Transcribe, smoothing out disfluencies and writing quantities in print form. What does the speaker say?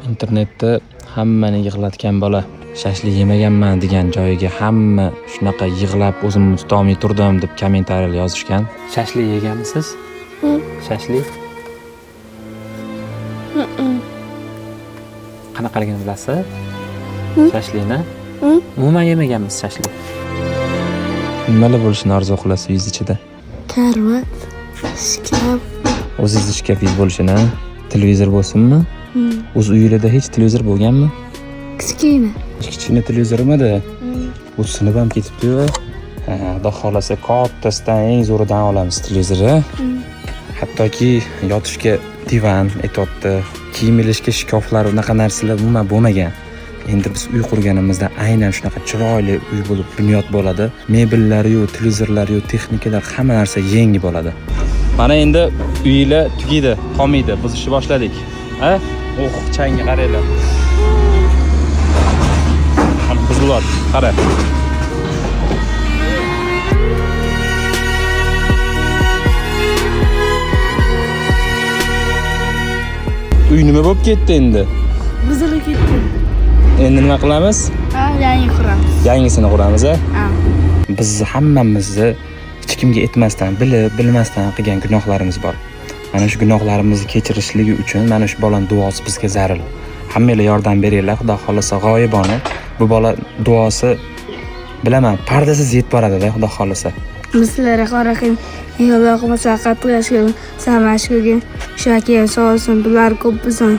Internetda hammani yig'latgan bola shashlik yemaganman degan joyiga hamma shunaqa yig'lab o'zimni tutolmay turdim deb kommentariyalar yozishgan. Shashlik yeganmisiz? Shashlik? Qanaqaligini bilasiz? Shashlikni? Umuman yemaganmisiz shashlik? Nimalar bo'lishini orzu qilasiz uyingiz ichida? Karvat, shkaf. O'zingiz shkafingiz bo'lishini, televizor bo'lsinmi? O'z uyingizda hech televizor bo'lganmi? Kichkina. Kichkina televizor emadi. U sinib ham ketibdi-yu. Xudo xolasa kattasidan eng zo'ridan olamiz televizorni. Hattoki yotishga divan aytayapti, kiyim ilishga shkaflar, unaqa narsalar umuman bo'lmagan. Endi biz uy qurganimizda aynan shunaqa chiroyli uy bo'lib bunyod bo'ladi. Mebellari-yu, televizorlari-yu, texnikalar hamma narsa yangi bo'ladi. Mana endi uylar tugaydi, qolmaydi. Biz ishni boshladik. Ha? Changga qaranglar. Mana buzilyapti. Qara. Uy nima bo'lib ketdi endi? Buzilib ketdi. Endi nima qilamiz? Yangi quramiz. Yangisini quramiz, a? Biz hammamizni hech kimga aytmasdan, bilmasdan qilgan gunohlarimiz bor. Mana shu gunohlarimizni kechirishligi uchun mana shu bolaning duosi bizga zarur. Hammanglar yordam beringlar, Xudo xolasa g'oyibona bu bola duosi bilaman, pardasiz yetib boradi-da, Xudo xolasa. Bizlarga qaraqin, Alloh muvaffaqiyat qilsin, samash qilgin. Shakir sog' olsin, bular ko'p bo'lsin.